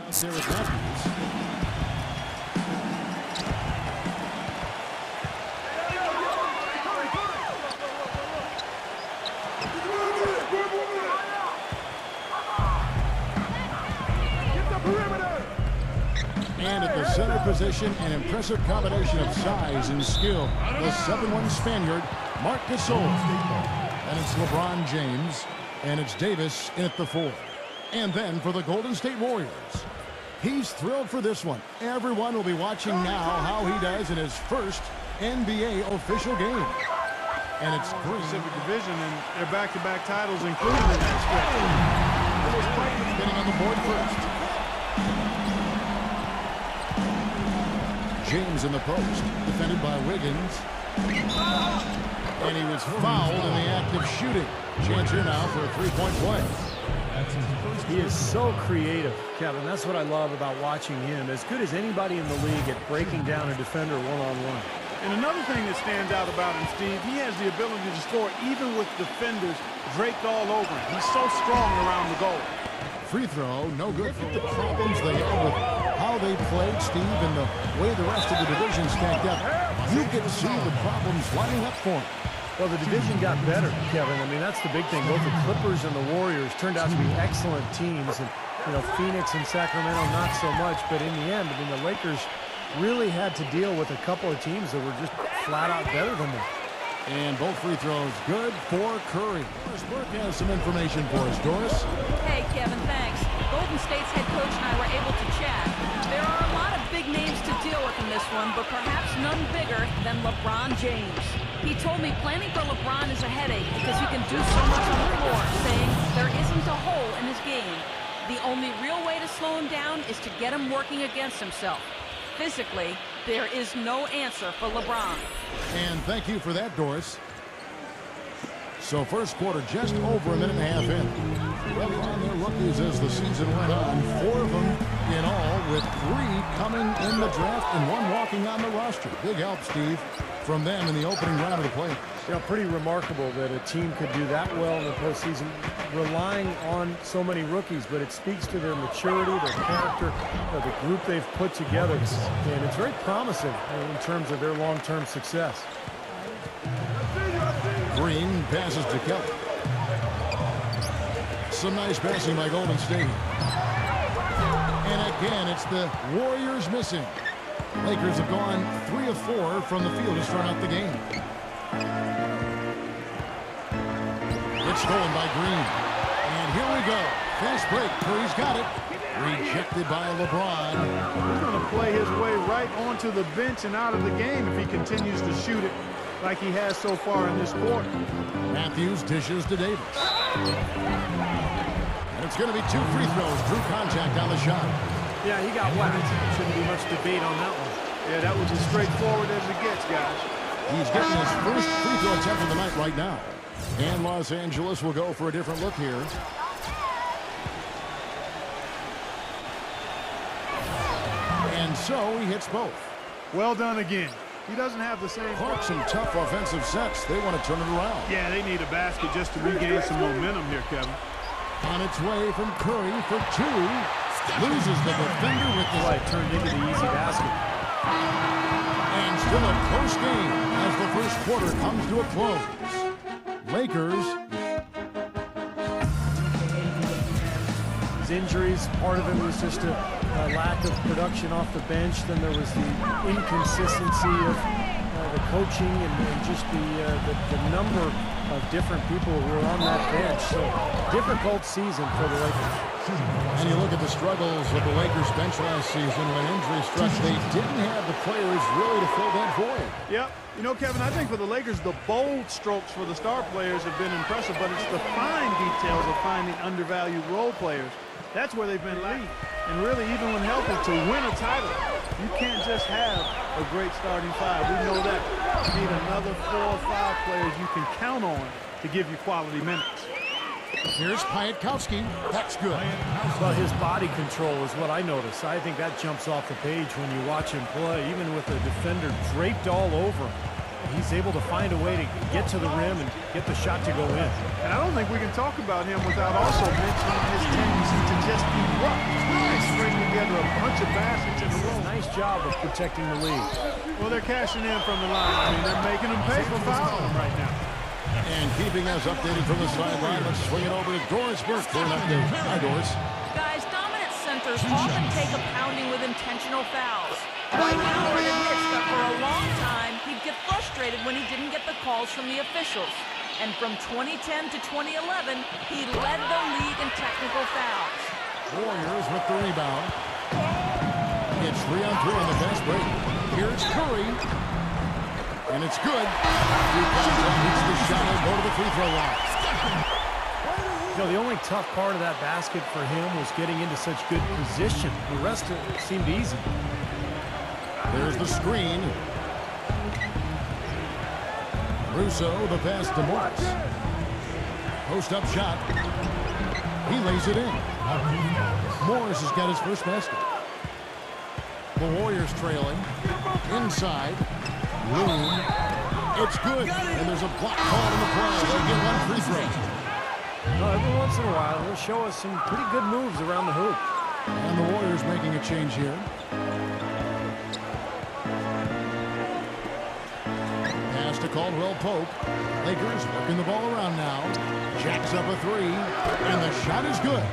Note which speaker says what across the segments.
Speaker 1: There with Matthews. And at the center position, an impressive combination of size and skill. The 7'1" Spaniard, Marc Gasol. And it's LeBron James. And it's Davis in at the 4. And then for the Golden State Warriors. He's thrilled for this one. Everyone will be watching now how he does in his first NBA official game. And it's
Speaker 2: Pacific Division, and their back-to-back titles included in that stretch.
Speaker 1: Getting on the board first. James in the post, defended by Wiggins. And he was fouled in the act of shooting. Chance here now for a three-point play.
Speaker 3: He is so creative, Kevin. That's what I love about watching him. As good as anybody in the league at breaking down a defender one-on-one.
Speaker 2: And another thing that stands out about him, Steve, he has the ability to score even with defenders draped all over him. He's so strong around the goal.
Speaker 1: Free throw, no good for the problems they had with how they played, Steve, and the way the rest of the division stacked up. You can see the problems lining up for him.
Speaker 3: Well, the division got better, Kevin. I mean, that's the big thing. Both the Clippers and the Warriors turned out to be excellent teams. And, you know, Phoenix and Sacramento, not so much. But in the end, I mean, the Lakers really had to deal with a couple of teams that were just flat out better than them.
Speaker 1: And both free throws good for Curry. Doris Burke has some information for us. Doris?
Speaker 4: Hey, Kevin, thanks. Golden State's head coach and I were able to chat. There are a lot of big names to deal with in this one, but perhaps none bigger than LeBron James. He told me planning for LeBron is a headache because he can do so much on the floor, saying there isn't a hole in his game. The only real way to slow him down is to get him working against himself. Physically, there is no answer for LeBron.
Speaker 1: And thank you for that, Doris. So first quarter just over a minute and a half in. Well, on their rookies as the season went on. 4 of them in all, with 3 coming in the draft and 1 walking on the roster. Big help, Steve, from them in the opening round of the play.
Speaker 3: Yeah, pretty remarkable that a team could do that well in the postseason, relying on so many rookies, but it speaks to their maturity, their character, the group they've put together, and it's very promising in terms of their long-term success.
Speaker 1: Green passes to Kelly. Some nice passing by Golden State. And again, it's the Warriors missing. Lakers have gone 3 of 4 from the field to start out the game. It's stolen by Green. And here we go. Fast break. Curry's got it. Rejected by LeBron.
Speaker 2: He's going to play his way right onto the bench and out of the game if he continues to shoot it like he has so far in this quarter.
Speaker 1: Matthews dishes to Davis. And it's going to be 2 free throws. Drew contact on the shot.
Speaker 3: Yeah, he got whacked. Shouldn't be much debate on that one.
Speaker 2: Yeah, that was as straightforward as it gets, guys.
Speaker 1: He's getting his first free throw attempt of the night right now. And Los Angeles will go for a different look here. And so he hits both.
Speaker 2: Well done again. He doesn't have the same...
Speaker 1: Clark, some tough offensive sets. They want to turn it around.
Speaker 2: Yeah, they need a basket just to regain some momentum here, Kevin.
Speaker 1: On its way from Curry for 2. Loses the defender with the...
Speaker 3: It turned into the easy basket.
Speaker 1: And still a close game as the first quarter comes to a close. Lakers.
Speaker 3: His injuries, part of it was just a lack of production off the bench. Then there was the inconsistency of the coaching and just the number of different people who were on that bench. So difficult season for the Lakers.
Speaker 1: And you look at the struggles of the Lakers bench last season when injury struck. They didn't have the players really to fill that void.
Speaker 2: Yep. You know, Kevin, I think for the Lakers, the bold strokes for the star players have been impressive, but it's the fine details of finding undervalued role players. That's where they've been late. And really, even when healthy, to win a title, you can't just have a great starting 5. We know that. You need another 4 or 5 players you can count on to give you quality minutes.
Speaker 1: Here's Piatkowski. That's good.
Speaker 3: Well, his body control is what I notice. I think that jumps off the page when you watch him play, even with the defender draped all over him. he's able to find a way to get to the rim and get the shot to go in.
Speaker 2: And I don't think we can talk about him without also mentioning his tendency to just erupt and string together a bunch of baskets in a row.
Speaker 3: Nice job of protecting the lead.
Speaker 2: Well, they're cashing in from the line. I mean, they're making them pay for fouling them right now.
Speaker 1: And keeping us updated from the sideline, let's swing it over to Doris Burke for an update. Hi, Doris.
Speaker 4: Guys, dominant centers often take a pounding with intentional fouls. Dwight Howard admits that for a long time, he'd get frustrated when he didn't get the calls from the officials. And from 2010 to 2011, he led the league in technical fouls.
Speaker 1: Warriors with the rebound. It's 3-on-3 on the fast break. Here's Curry. And it's good. Hits the shot and go to the free throw line.
Speaker 3: You know, the only tough part of that basket for him was getting into such good position. The rest of it seemed easy.
Speaker 1: There's the screen. Russo, the pass to Morris. Post-up shot. He lays it in. Morris has got his first basket. The Warriors trailing. Inside. Loom. It's good. And there's a block call in the play. They get one free throw.
Speaker 3: Every once in a while, he'll show us some pretty good moves around the hoop.
Speaker 1: And the Warriors making a change here. Pass to Caldwell Pope. Lakers working the ball around now. Jacks up a three. And the shot is good.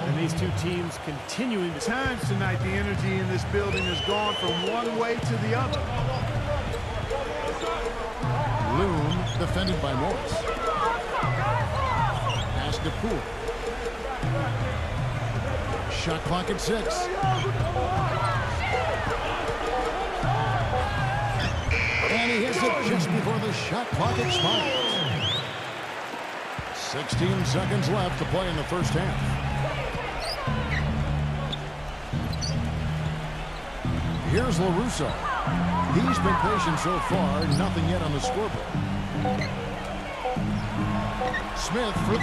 Speaker 3: And these two teams continuing to...
Speaker 2: Times tonight, the energy in this building has gone from one way to the other.
Speaker 1: Loom defended by Morris. Pass to Poole. Shot clock at 6. And he hits it just before the shot clock expires. 16 seconds left to play in the first half. Here's LaRusso. He's been patient so far, nothing yet on the scoreboard. Smith for 3.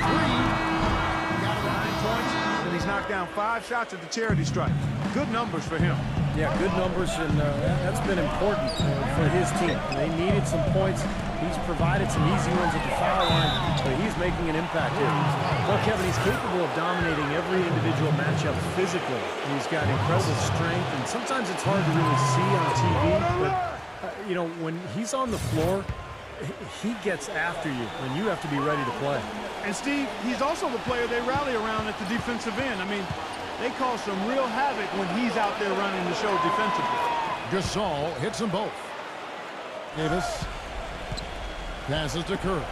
Speaker 2: Got 9 points, and he's knocked down 5 shots at the charity stripe. Good numbers for him.
Speaker 3: Yeah, good numbers, and that's been important for his team. They needed some points. He's provided some easy ones at the foul line, but he's making an impact here. Well, Kevin, he's capable of dominating every individual matchup physically. He's got incredible strength, and sometimes it's hard to really see on TV, but, you know, when he's on the floor, he gets after you, and you have to be ready to play.
Speaker 2: And, Steve, he's also the player they rally around at the defensive end. I mean, they cause some real havoc when he's out there running the show defensively.
Speaker 1: Gasol hits them both. Davis passes to Curry.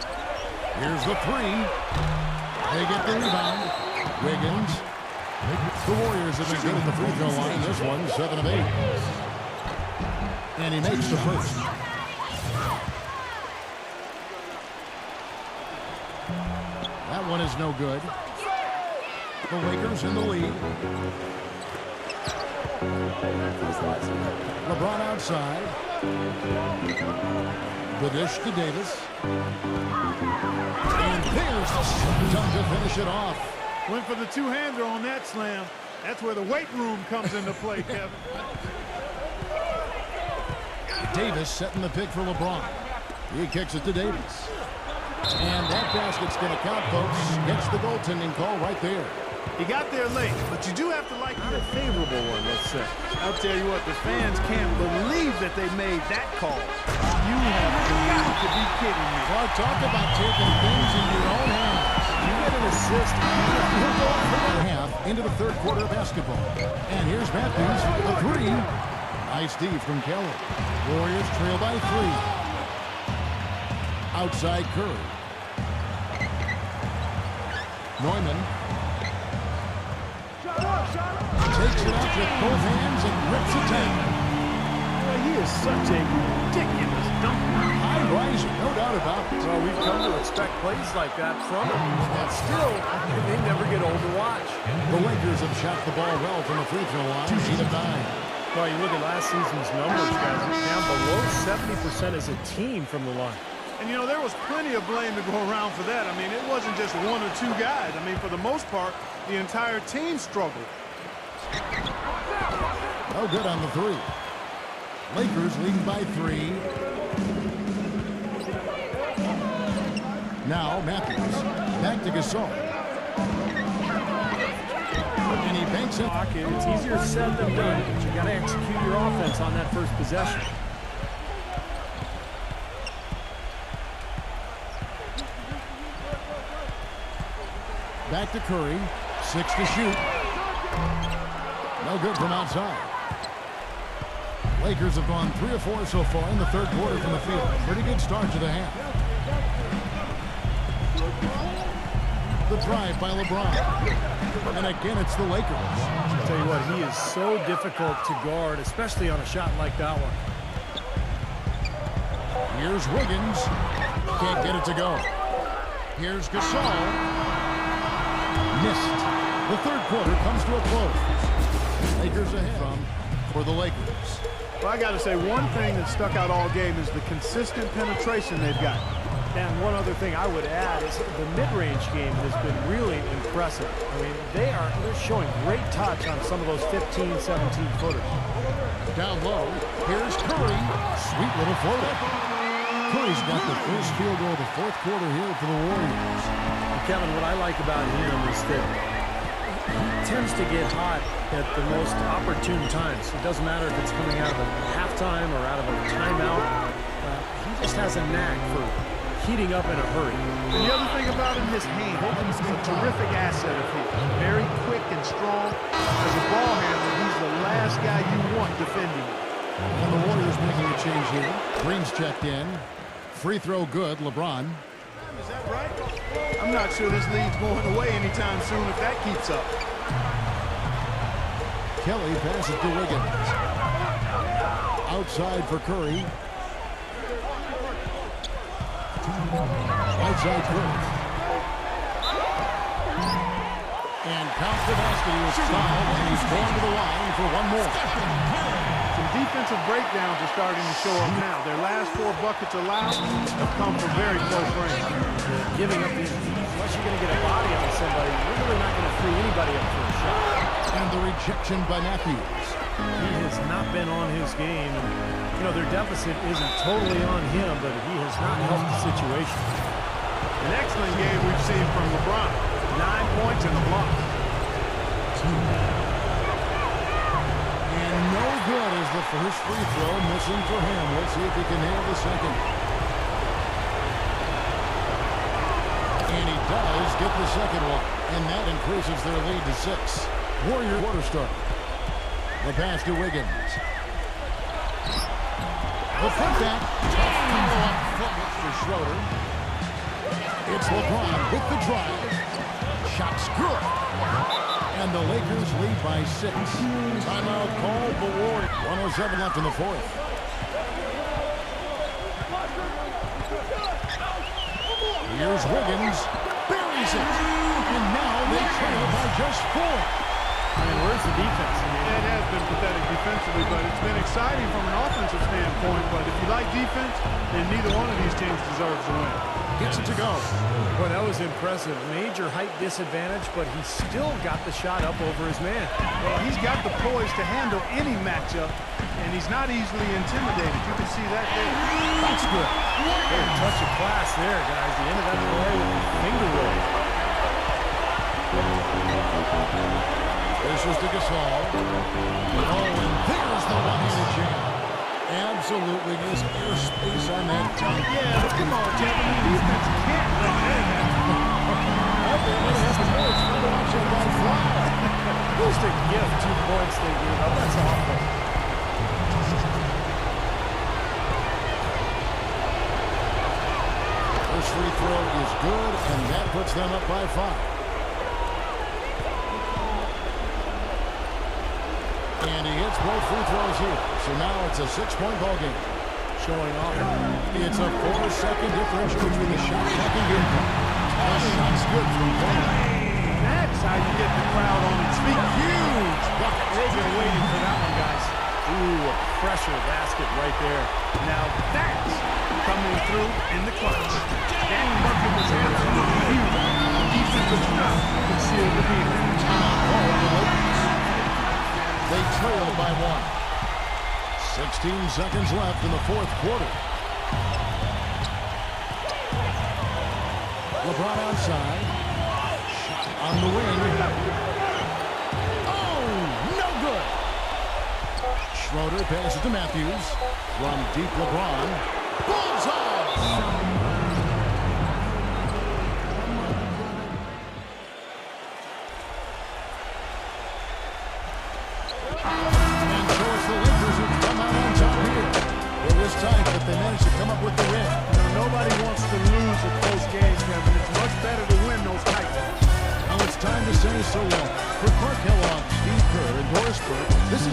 Speaker 1: Here's the 3. They get the rebound. Wiggins. The Warriors have been good at the free throw line. This one, 7 of 8. And he makes the first. That one is no good. The Lakers in the lead. LeBron outside. The dish to Davis. And there's the dunk to finish it off.
Speaker 2: Went for the two-hander on that slam. That's where the weight room comes into play, Kevin.
Speaker 1: Davis setting the pick for LeBron. He kicks it to Davis. And that basket's going to count, folks. Gets the goaltending call right there.
Speaker 2: He got there late, but you do have to like
Speaker 3: Not a favorable one, let's say.
Speaker 2: I'll tell you what, the fans can't believe that they made that call. You have got to be kidding me.
Speaker 1: Well, talk about taking things in your own hands.
Speaker 3: You get an assist.
Speaker 1: Half into the third quarter of basketball. And here's Matthews for the 3. Nice D from Kelly. Warriors trail by 3. Outside Curry. Neumann takes it out with both hands and rips it down.
Speaker 2: Well, he is such a ridiculous dunker.
Speaker 1: High riser, no doubt about it.
Speaker 3: Well, we've come to expect plays like that from him. And still, they never get old to watch.
Speaker 1: The Lakers have shot the ball well from the free throw line. 8 of 9.
Speaker 3: Well, you look at last season's numbers, guys. Down below 70% as a team from the line.
Speaker 2: And, you know, there was plenty of blame to go around for that. I mean, it wasn't just 1 or 2 guys. I mean, for the most part, the entire team struggled.
Speaker 1: No good on the 3. Lakers leading by 3. Now Matthews. Back to Gasol. And he banks it.
Speaker 3: It's easier said than done, but you got to execute your offense on that first possession.
Speaker 1: Back to Curry. 6 to shoot. No good from outside. Lakers have gone 3 of 4 so far in the third quarter from the field. Pretty good start to the half. The drive by LeBron. And again, it's the Lakers.
Speaker 3: I'll tell you what, he is so difficult to guard, especially on a shot like that one.
Speaker 1: Here's Wiggins. Can't get it to go. Here's Gasol. Missed. The third quarter comes to a close. Lakers ahead for the Lakers.
Speaker 2: Well, I got to say, one thing that stuck out all game is the consistent penetration they've got.
Speaker 3: And one other thing I would add is the mid-range game has been really impressive. I mean, they're showing great touch on some of those 15, 17-footers.
Speaker 1: Down low, here's Curry. Sweet little floater. Curry's got the first field goal of the fourth quarter here for the Warriors.
Speaker 3: Kevin, what I like about him is that he tends to get hot at the most opportune times. It doesn't matter if it's coming out of a halftime or out of a timeout. He just has a knack for heating up in a hurry.
Speaker 2: And the other thing about him, his hand, he's a terrific asset of his. Very quick and strong. As a ball handler, he's the last guy you want defending.
Speaker 1: And the Warriors making a change here. Green's checked in. Free throw good, LeBron.
Speaker 2: Is that right? I'm not sure this lead's going away anytime soon if that keeps up.
Speaker 1: Kelly passes to Wiggins. Outside for Curry. Right side Curry. And count the basket. He was fouled, and he's going to the line for one more.
Speaker 2: Some defensive breakdowns are starting to show up now. Their last 4 buckets allowed have come from very close range.
Speaker 3: Giving up these, unless you're going to get a body on somebody, you're really not going to free anybody up for a shot.
Speaker 1: And the rejection by Matthews.
Speaker 3: He has not been on his game. You know, their deficit isn't totally on him, but he has not helped the situation.
Speaker 2: An excellent game we've seen from LeBron. 9 points and a block.
Speaker 1: And no good is the first free throw missing for him. Let's see if he can nail the second. And he does get the second one. And that increases their lead to 6. Warrior quarter start. The pass to Wiggins. The putback. Tough follow-up focus for Schroeder. It's LeBron with the drive. Shot's good. And the Lakers lead by 6. Timeout called the Warriors. 1:07 left in the fourth. Here's Wiggins. Buries it. And now they trail by just 4.
Speaker 3: I mean, where's the defense? I mean,
Speaker 2: It has been pathetic defensively, but it's been exciting from an offensive standpoint. But if you like defense, then neither one of these teams deserves to win.
Speaker 1: Gets it to go.
Speaker 3: boy, that was impressive. Major height disadvantage, but he still got the shot up over his man.
Speaker 2: Well, he's got the poise to handle any matchup, and he's not easily intimidated. You can see that there.
Speaker 3: That's good. Hey, touch of class there, guys. The end of that play with the finger roll.
Speaker 1: This is to Gasol. Oh, and there's the one-handed jam. Absolutely is airspace on that dunk.
Speaker 2: Yeah, but come on, Kevin. The defense can't run that.
Speaker 3: Just a gift, 2 points they gave up. That's awful.
Speaker 1: First free throw is good, and that puts them up by 5. And he hits both free throws here. So now it's a 6-point ball game.
Speaker 3: Showing off.
Speaker 1: It's a 4-second differential between the shot clock and game clock. Shot's good from corner.
Speaker 2: That's how you get the crowd on its feet. Huge bucket.
Speaker 3: They've been waiting for that one, guys. Ooh, a pressure basket right there.
Speaker 2: Now that's coming through in the clutch. That bucket was absolutely huge. Defensive foul concealed the defense.
Speaker 1: They trail by 1. 16 seconds left in the fourth quarter. LeBron outside. Shot on the wing. Oh, no good. Schroeder passes to Matthews. From deep, LeBron. Bullseye! Tight, but they managed to come up with the win.
Speaker 2: You know, nobody wants to lose a close game, Kevin. It's much better to win those tight ones.
Speaker 1: Now it's time to say so long. For Clark Kellogg, Steve Kerr, and Doris Burke, this is